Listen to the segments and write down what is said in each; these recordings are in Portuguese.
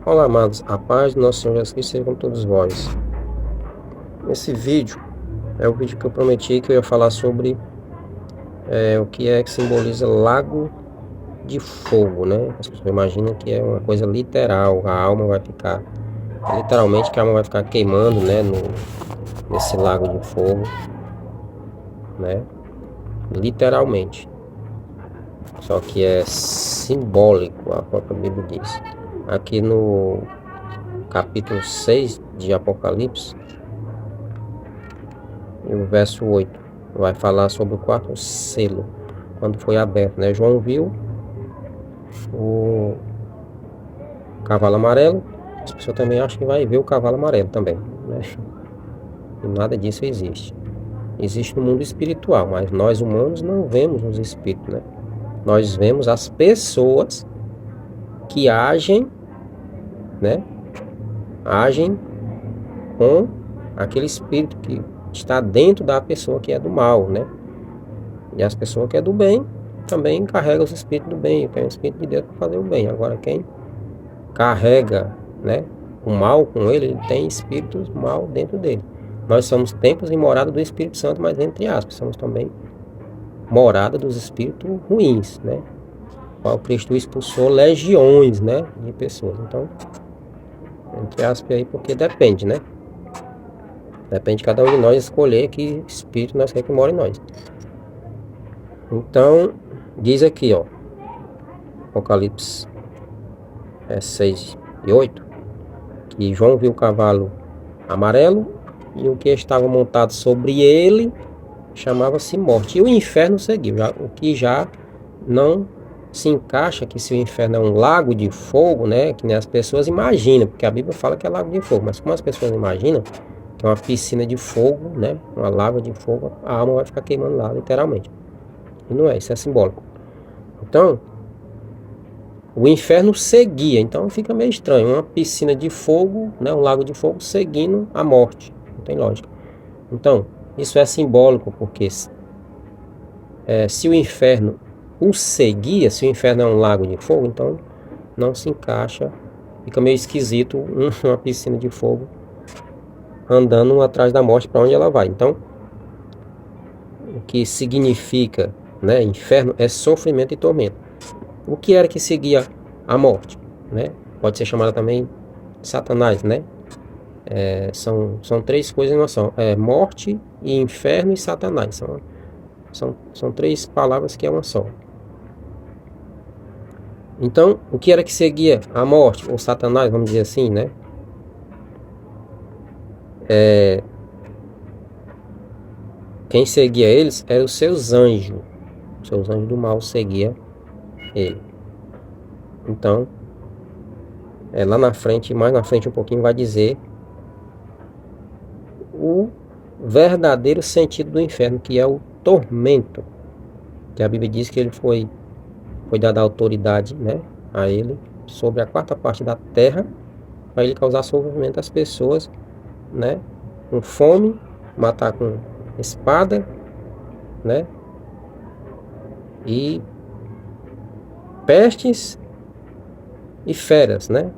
Olá, amados, a paz do nosso Senhor Jesus Cristo seja com todos vós. Esse vídeo é o vídeo que eu prometi que eu ia falar sobre o que é que simboliza lago de fogo, né? As pessoas imaginam que é uma coisa literal, a alma vai ficar, literalmente que a alma vai ficar queimando, né? Nesse lago de fogo, né? Literalmente. Só que é simbólico, a própria Bíblia diz. Aqui no capítulo 6 de Apocalipse, e o verso 8 vai falar sobre o quarto selo, quando foi aberto, né? João viu o cavalo amarelo. As pessoas também acham que vai ver o cavalo amarelo também, né? E nada disso existe. Existe no mundo espiritual, mas nós humanos não vemos os espíritos, né? Nós vemos as pessoas que agem, né? Agem com aquele espírito que está dentro da pessoa que é do mal, né? E as pessoas que é do bem também carregam os espíritos do bem, que é o espírito de Deus para fazer o bem. Agora quem carrega, né, o mal com ele, ele tem espíritos mal dentro dele. Nós somos templos e morada do Espírito Santo, mas entre aspas, somos também morada dos espíritos ruins, né? O Cristo expulsou legiões, né, de pessoas. Então, entre aspas aí, porque depende, né? Depende de cada um de nós escolher que espírito nós queremos que mora em nós. Então, diz aqui, ó, Apocalipse 6 e 8, que João viu o cavalo amarelo e o que estava montado sobre ele chamava-se morte. E o inferno seguiu, o que já não se encaixa, que se o inferno é um lago de fogo, né, que nem as pessoas imaginam, porque a Bíblia fala que é lago de fogo, mas como as pessoas imaginam, que é uma piscina de fogo, né, uma lava de fogo, a alma vai ficar queimando lá, literalmente. E não é, isso é simbólico. Então, o inferno seguia, então fica meio estranho, uma piscina de fogo, né, um lago de fogo seguindo a morte, não tem lógica. Então, isso é simbólico, porque se o inferno o seguia, se o inferno é um lago de fogo, então não se encaixa, fica meio esquisito uma piscina de fogo andando atrás da morte para onde ela vai. Então, o que significa, né, inferno é sofrimento e tormento. O que era que seguia a morte, né? Pode ser chamada também Satanás, né? São três coisas em uma só. Morte, e inferno e Satanás. São três palavras que é uma só. Então, o que era que seguia a morte, ou Satanás, vamos dizer assim, né? Quem seguia eles eram os seus anjos. Os seus anjos do mal seguiam ele. Então, lá na frente, mais na frente um pouquinho, vai dizer o verdadeiro sentido do inferno, que é o tormento. Que a Bíblia diz que ele foi dada autoridade, né, a ele sobre a quarta parte da terra, para ele causar sofrimento às pessoas, né, com fome, matar com espada, né, e pestes e feras, né,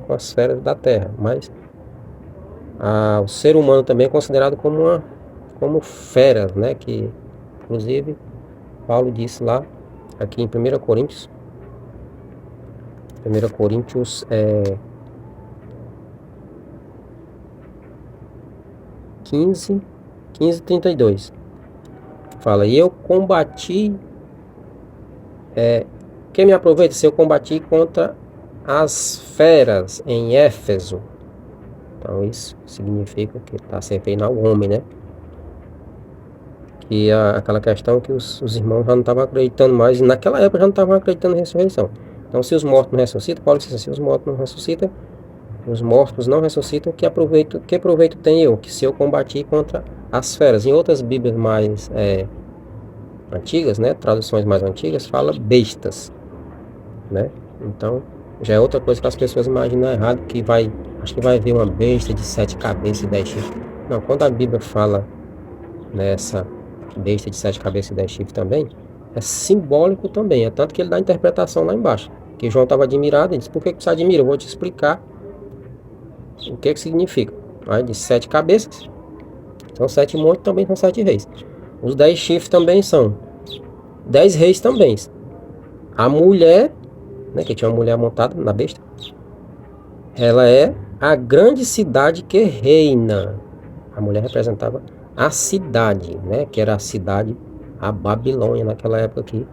com as feras da terra. Mas o ser humano também é considerado como feras, né, que inclusive Paulo disse lá, aqui em 1 Coríntios 15:32, fala: e eu combati, quem me aproveita se eu combati contra as feras em Éfeso? Então isso significa que está se referindo ao homem, né? Que aquela questão que os irmãos já não estavam acreditando mais, e naquela época já não estavam acreditando em ressurreição. Então, se os mortos não ressuscitam, Paulo disse assim: se os mortos não ressuscitam, que proveito tem eu, que se eu combati contra as feras? Em outras Bíblias mais antigas, né, traduções mais antigas, fala bestas, né? Então, já é outra coisa que as pessoas imaginam errado, acho que vai ver uma besta de 7 cabeças e 10 chifres. Não, quando a Bíblia fala nessa besta de 7 cabeças e 10 chifres também, é simbólico também, é tanto que ele dá interpretação lá embaixo, Que João estava admirado. Ele disse: por que você admira? Eu vou te explicar o que significa. Aí ele disse: 7 cabeças são 7 montes, também são 7 reis. Os 10 chifres também são 10 reis também. A mulher, né, que tinha uma mulher montada na besta, ela é a grande cidade que reina. A mulher representava a cidade, né, que era a cidade, a Babilônia, naquela época aqui.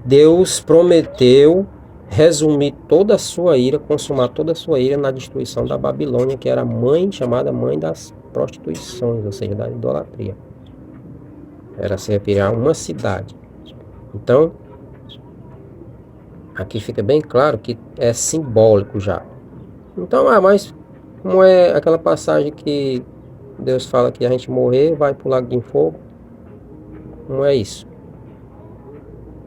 Deus prometeu resumir toda a sua ira, consumar toda a sua ira na destruição da Babilônia, que era a mãe, chamada mãe das prostituições, ou seja, da idolatria. Era se referir a uma cidade. Então, aqui fica bem claro que é simbólico já. Então, mas como é aquela passagem que Deus fala que a gente morrer, vai para o lago de fogo? Não é isso.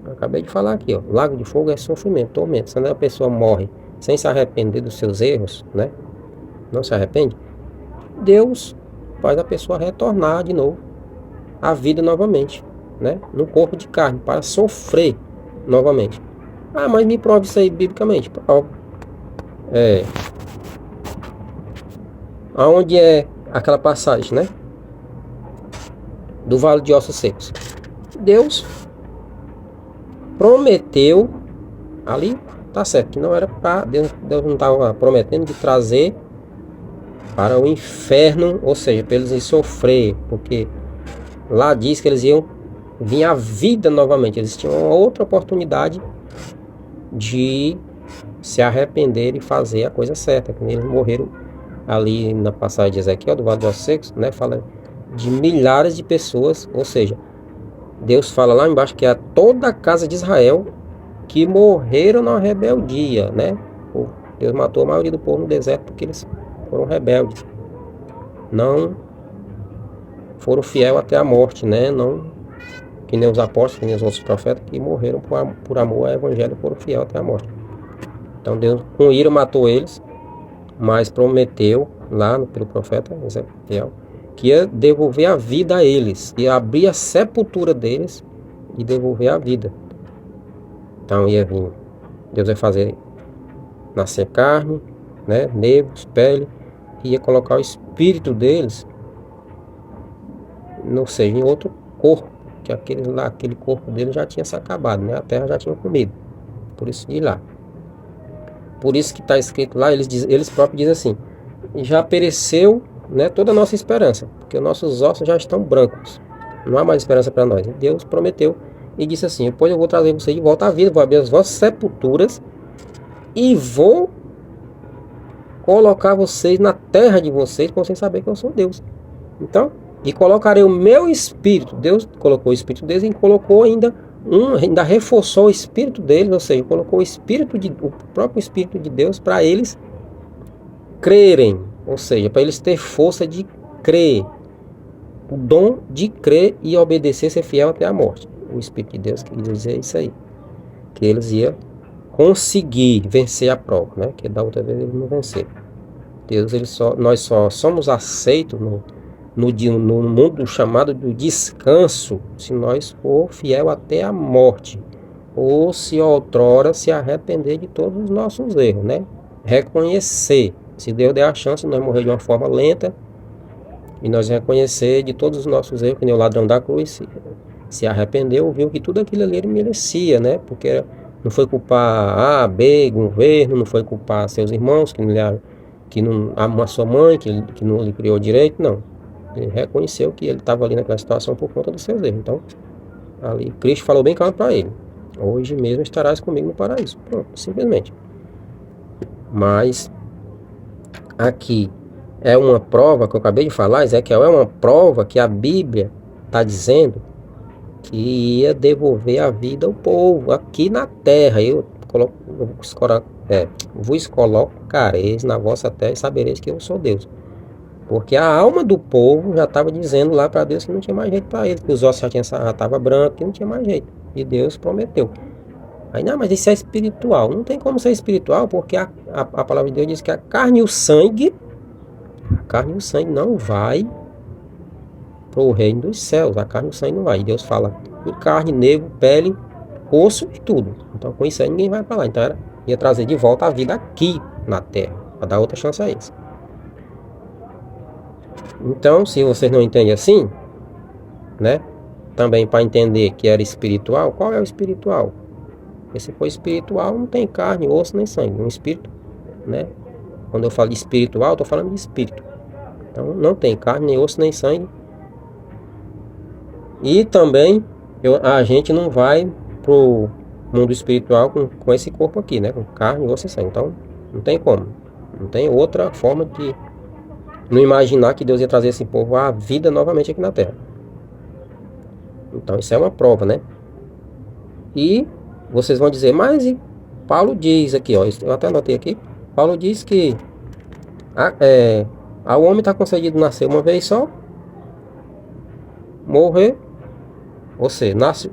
Eu acabei de falar aqui, ó. Lago de fogo é sofrimento, tormento. Se a pessoa morre sem se arrepender dos seus erros, né? Não se arrepende. Deus faz a pessoa retornar de novo à vida novamente, né? No corpo de carne, para sofrer novamente. Ah, mas me prove isso aí biblicamente. Aonde é aquela passagem, né? Do vale de ossos secos. Deus prometeu, ali tá certo, que não era para Deus não estava prometendo de trazer para o inferno, ou seja, para eles sofrer, porque lá diz que eles iam vir à vida novamente, eles tinham uma outra oportunidade de se arrepender e fazer a coisa certa, que eles morreram ali na passagem de Ezequiel, do vale de ossos secos, né, fala de milhares de pessoas, ou seja, Deus fala lá embaixo que é toda a casa de Israel que morreram na rebeldia, né? Deus matou a maioria do povo no deserto porque eles foram rebeldes. Não foram fiel até a morte, né? Não que nem os apóstolos, que nem os outros profetas que morreram por amor ao evangelho, foram fiel até a morte. Então Deus com ira matou eles, mas prometeu lá pelo profeta Ezequiel que ia devolver a vida a eles, ia abrir a sepultura deles e devolver a vida. Então ia vir, Deus vai fazer nascer carne, né, nervos, pele, e ia colocar o espírito deles, não seja, em outro corpo, que aquele corpo deles já tinha se acabado, né, a terra já tinha comido, por isso de lá. Por isso que está escrito lá, eles próprios dizem assim: já pereceu, né, toda a nossa esperança, porque nossos ossos já estão brancos, não há mais esperança para nós. Deus prometeu e disse assim: depois eu vou trazer vocês de volta à vida, vou abrir as vossas sepulturas e vou colocar vocês na terra de vocês, para vocês saberem que eu sou Deus. Então, e colocarei o meu espírito. Deus colocou o espírito deles e colocou ainda reforçou o espírito deles, ou seja, colocou o próprio espírito de Deus para eles crerem, ou seja, para eles ter força de crer, o dom de crer e obedecer, ser fiel até a morte. O Espírito de Deus queria dizer isso aí, que eles iam conseguir vencer a prova, né? Que da outra vez eles não venceram. Deus, nós só somos aceitos no mundo chamado do descanso se nós for fiel até a morte, ou se outrora se arrepender de todos os nossos erros, né? Reconhecer. Se Deus der a chance, nós morrer de uma forma lenta e nós reconhecer de todos os nossos erros, que nem o ladrão da cruz se arrependeu, viu que tudo aquilo ali ele merecia, né? Porque não foi culpar A, B, governo, não foi culpar seus irmãos, que não amam a sua mãe, que não lhe criou direito, não. Ele reconheceu que ele estava ali naquela situação por conta dos seus erros. Então, ali, Cristo falou bem claro para ele: hoje mesmo estarás comigo no paraíso. Pronto, simplesmente. Mas aqui é uma prova que eu acabei de falar, Ezequiel é uma prova que a Bíblia está dizendo que ia devolver a vida ao povo aqui na terra. Vos colocareis na vossa terra e sabereis que eu sou Deus. Porque a alma do povo já estava dizendo lá para Deus que não tinha mais jeito para ele, que os ossos já estavam brancos, que não tinha mais jeito. E Deus prometeu. Aí, não, mas isso é espiritual. Não tem como ser espiritual, porque a palavra de Deus diz que a carne e o sangue não vai para o reino dos céus. A carne e o sangue não vai. E Deus fala em carne, nervo, pele, osso e tudo. Então com isso aí ninguém vai para lá. Então ia trazer de volta a vida aqui na Terra, para dar outra chance a eles. Então, se vocês não entendem assim, né? Também para entender que era espiritual, qual é o espiritual? Porque se for espiritual, não tem carne, osso nem sangue. Um espírito, né? Quando eu falo de espiritual, eu estou falando de espírito. Então não tem carne, nem osso, nem sangue. E também a gente não vai pro mundo espiritual com esse corpo aqui, né? Com carne, osso e sangue. Então não tem como. Não tem outra forma de não imaginar que Deus ia trazer esse povo à vida novamente aqui na Terra. Então isso é uma prova, né? E vocês vão dizer, mas Paulo diz aqui, ó, eu até anotei aqui. Paulo diz que ao homem está concedido nascer uma vez só, morrer, ou seja, nasce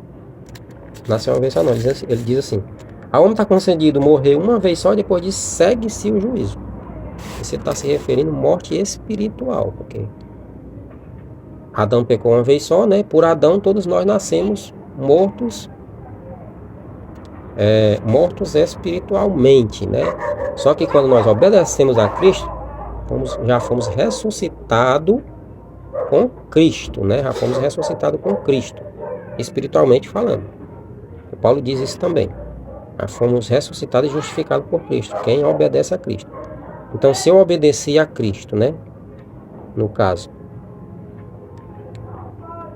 uma vez só não, ele diz assim, ao homem está concedido morrer uma vez só, depois disso segue-se o juízo. Você está se referindo à morte espiritual, porque Adão pecou uma vez só, né? Por Adão todos nós nascemos mortos, mortos espiritualmente, né? Só que quando nós obedecemos a Cristo, já fomos ressuscitados com Cristo, né? Já fomos ressuscitados com Cristo, espiritualmente falando. O Paulo diz isso também. Já fomos ressuscitados e justificados por Cristo, quem obedece a Cristo. Então, se eu obedecer a Cristo, né? No caso,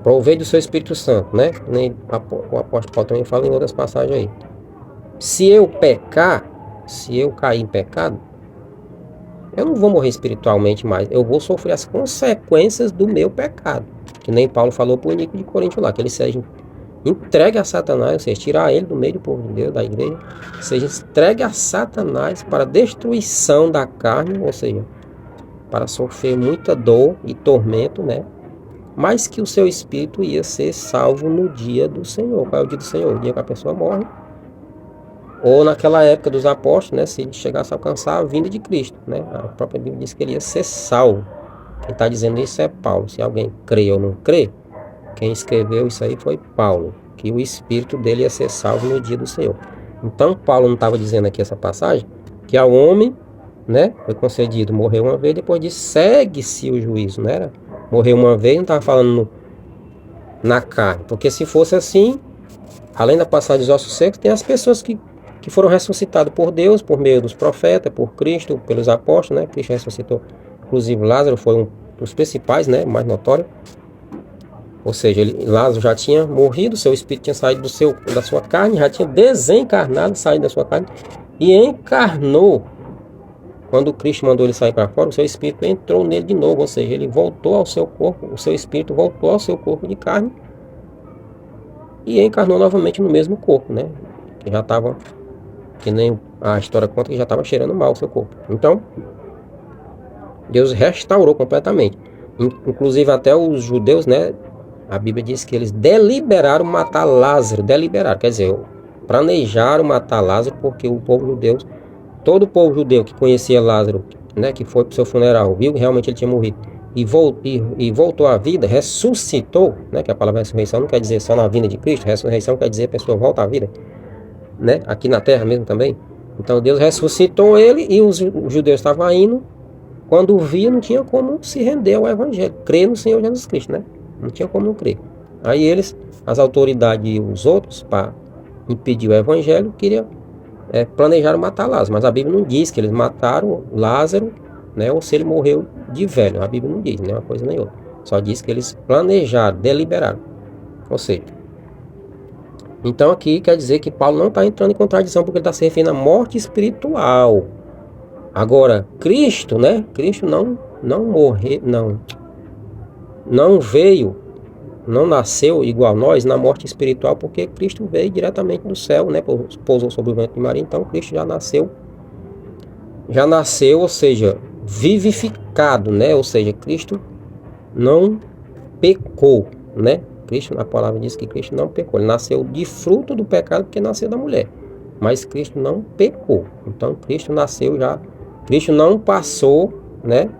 provei do seu Espírito Santo, né? Nem o apóstolo Paulo também fala em outras passagens aí. Se eu pecar, se eu cair em pecado, eu não vou morrer espiritualmente mais. Eu vou sofrer as consequências do meu pecado. Que nem Paulo falou para o Inico de Corinto lá, que ele seja entregue a Satanás, ou seja, tirar ele do meio do povo de Deus, da igreja, seja entregue a Satanás para destruição da carne, ou seja, para sofrer muita dor e tormento, né? Mas que o seu espírito ia ser salvo no dia do Senhor. Qual é o dia do Senhor? O dia que a pessoa morre. Ou naquela época dos apóstolos, né? Se ele chegasse a alcançar a vinda de Cristo, né? A própria Bíblia diz que ele ia ser salvo. Quem está dizendo isso é Paulo. Se alguém crê ou não crê, quem escreveu isso aí foi Paulo, que o espírito dele ia ser salvo no dia do Senhor. Então Paulo não estava dizendo aqui essa passagem que ao homem, né, foi concedido morrer uma vez, depois disso segue-se o juízo, não era? Morrer uma vez, não estava falando na carne, porque se fosse assim, além da passagem dos ossos secos, tem as pessoas que foram ressuscitadas por Deus, por meio dos profetas, por Cristo, pelos apóstolos, né? Cristo ressuscitou, inclusive Lázaro foi um dos principais, né, mais notório. Ou seja, Lázaro já tinha morrido, seu espírito tinha saído da sua carne, já tinha desencarnado, saído da sua carne e encarnou. Quando Cristo mandou ele sair para fora, o seu espírito entrou nele de novo, ou seja, ele voltou ao seu corpo, o seu espírito voltou ao seu corpo de carne e encarnou novamente no mesmo corpo, né? Que já estava, que nem a história conta, que já estava cheirando mal o seu corpo. Então, Deus restaurou completamente. Inclusive até os judeus, né? A Bíblia diz que eles deliberaram matar Lázaro, quer dizer, planejaram matar Lázaro, porque o povo judeu, todo o povo judeu que conhecia Lázaro, né, que foi para o seu funeral, viu que realmente ele tinha morrido, e voltou à vida, ressuscitou, né, que a palavra ressurreição não quer dizer só na vinda de Cristo, ressurreição quer dizer a pessoa volta à vida, né, aqui na terra mesmo também. Então Deus ressuscitou ele e os judeus estavam indo, quando via não tinha como se render ao evangelho, crer no Senhor Jesus Cristo, né? Não tinha como não crer. Aí eles, as autoridades e os outros, para impedir o evangelho, planejaram matar Lázaro. Mas a Bíblia não diz que eles mataram Lázaro, né, ou se ele morreu de velho. A Bíblia não diz, nem uma coisa nem outra. Só diz que eles planejaram, deliberaram. Ou seja, então aqui quer dizer que Paulo não está entrando em contradição, porque ele está se referindo à morte espiritual. Agora, Cristo, né? Cristo não morreu, não veio, não nasceu igual nós na morte espiritual, porque Cristo veio diretamente do céu, né? Pousou sobre o ventre de Maria, então Cristo já nasceu, ou seja, vivificado, né? Ou seja, Cristo não pecou, né? Cristo, a palavra diz que Cristo não pecou, ele nasceu de fruto do pecado porque nasceu da mulher, mas Cristo não pecou. Então Cristo nasceu já, Cristo não passou, né?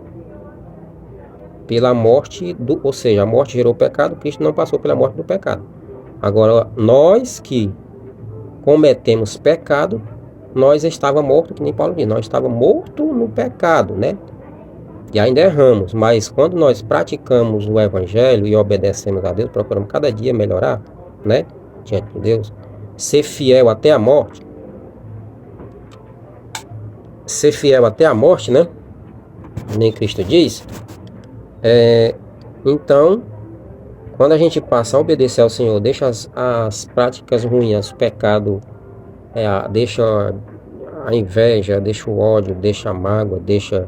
Pela morte, ou seja, a morte gerou pecado, Cristo não passou pela morte do pecado. Agora, nós que cometemos pecado, nós estávamos mortos, que nem Paulo diz, nós estávamos mortos no pecado, né? E ainda erramos, mas quando nós praticamos o Evangelho e obedecemos a Deus, procuramos cada dia melhorar, né? Diante de Deus, ser fiel até a morte, né? Nem Cristo diz. Então, quando a gente passa a obedecer ao Senhor, deixa as práticas ruins, os pecados, deixa a inveja, deixa o ódio, deixa a mágoa, deixa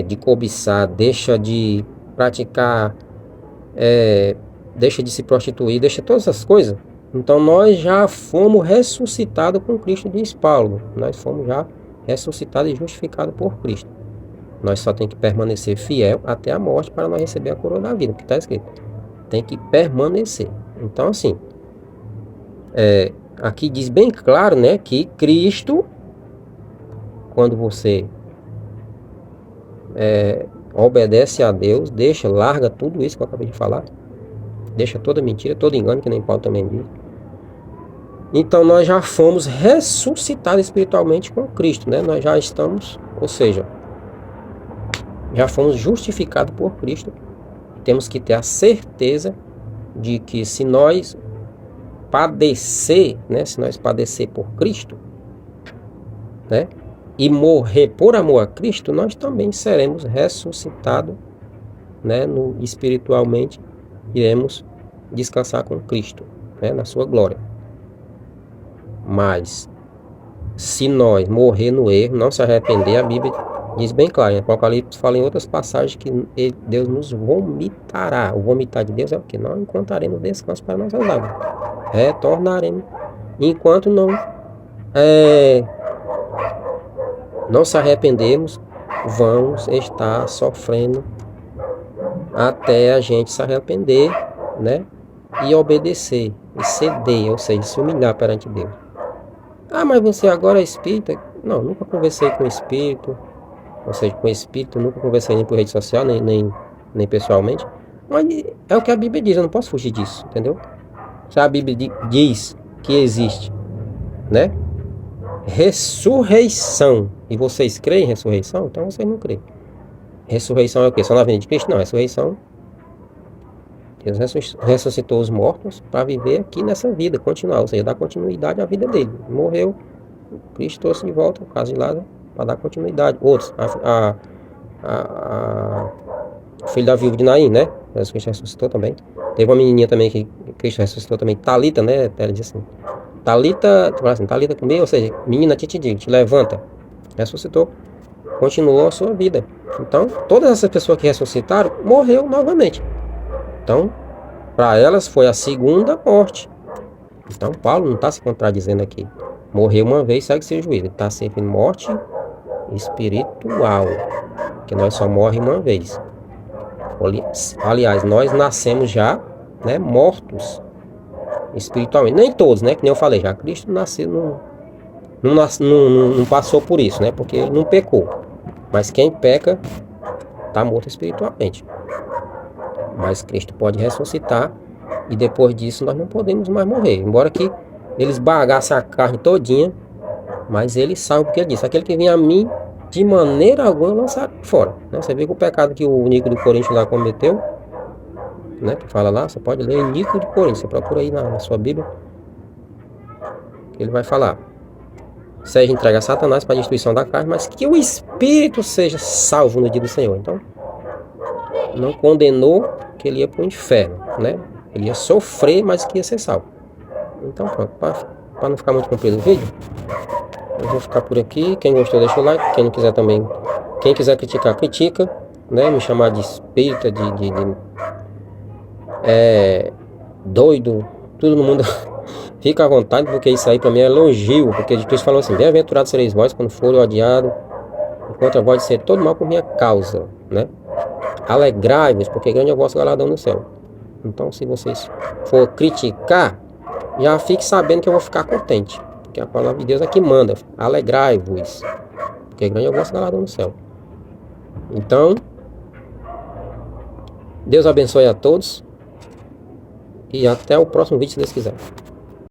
de cobiçar, deixa de praticar, deixa de se prostituir, deixa todas essas coisas. Então nós já fomos ressuscitados com Cristo, diz Paulo. Nós fomos já ressuscitados e justificados por Cristo. Nós só tem que permanecer fiel até a morte para nós receber a coroa da vida, que está escrito. Tem que permanecer. Então assim, aqui diz bem claro, né, que Cristo, quando você obedece a Deus, larga tudo isso que eu acabei de falar, deixa toda mentira, todo engano, que nem Paulo também diz. Então nós já fomos ressuscitados espiritualmente com Cristo, né? Nós já estamos, ou seja, já fomos justificados por Cristo. Temos que ter a certeza de que se nós padecer, né? Se nós padecer por Cristo, né? E morrer por amor a Cristo, nós também seremos ressuscitados, né? Espiritualmente, iremos descansar com Cristo, né? Na sua glória. Mas, se nós morrer no erro, não se arrepender, a Bíblia diz bem claro, em Apocalipse fala em outras passagens que Deus nos vomitará. O vomitar de Deus é o que? Não encontraremos descanso para nossas almas. Retornaremos. Enquanto não se arrependermos, vamos estar sofrendo até a gente se arrepender, né? E obedecer, e ceder, ou seja, se humilhar perante Deus. Ah, mas você agora é espírita? Não, nunca conversei com espírito, ou seja, com espírito, nunca conversei nem por rede social, nem pessoalmente. Mas é o que a Bíblia diz, eu não posso fugir disso, entendeu? Se a Bíblia diz que existe, né? Ressurreição, e vocês creem em ressurreição? Então vocês não creem. Ressurreição é o quê? Só na vinda de Cristo? Não, ressurreição, Deus ressuscitou os mortos para viver aqui nessa vida, continuar, ou seja, dar continuidade à vida dele. Morreu, Cristo trouxe de volta, o caso de Lázaro, para dar continuidade. Outros, o filho da viúva de Naim, né? Jesus Cristo ressuscitou também. Teve uma menininha também que Cristo ressuscitou também, Talita, né? Ela diz assim, Talita, Talita comigo, ou seja, menina, te digo, te levanta. Ressuscitou, continuou a sua vida. Então, todas essas pessoas que ressuscitaram, morreu novamente. Então, para elas foi a segunda morte. Então, Paulo não está se contradizendo aqui. Morreu uma vez, segue seu juízo. Ele está sempre morte espiritual, que nós só morremos uma vez. Aliás, nós nascemos já, né, mortos espiritualmente. Nem todos, né, que nem eu falei já. Cristo nasceu, não passou por isso, né, porque ele não pecou. Mas quem peca está morto espiritualmente. Mas Cristo pode ressuscitar e depois disso nós não podemos mais morrer. Embora que eles bagassem a carne todinha, mas ele sabe o que ele disse. Aquele que vem a mim, de maneira alguma lançar fora. Né? Você vê que o pecado que o Nico de Coríntios lá cometeu, né? Que fala lá, você pode ler Nico de Coríntios, você procura aí na sua Bíblia. Ele vai falar: seja entregue a Satanás para a destruição da carne, mas que o Espírito seja salvo no dia do Senhor. Então, não condenou que ele ia para o inferno, né? Ele ia sofrer, mas que ia ser salvo. Então pronto, para não ficar muito comprido o vídeo, eu vou ficar por aqui. Quem gostou deixa o like, quem não quiser também, quem quiser criticar, critica, né? Me chamar de espírita, doido, tudo no mundo, fica à vontade, porque isso aí para mim é elogio, porque Jesus falou assim: bem-aventurados sereis vós quando forem odiados, enquanto a voz de ser todo mal por minha causa, né? Alegrai-vos, porque grande é o vosso galardão no céu. Então, se vocês for criticar, já fique sabendo que eu vou ficar contente, porque a palavra de Deus é que manda. Alegrai-vos, porque grande é o vosso galardão no céu. Então, Deus abençoe a todos e até o próximo vídeo, se Deus quiser.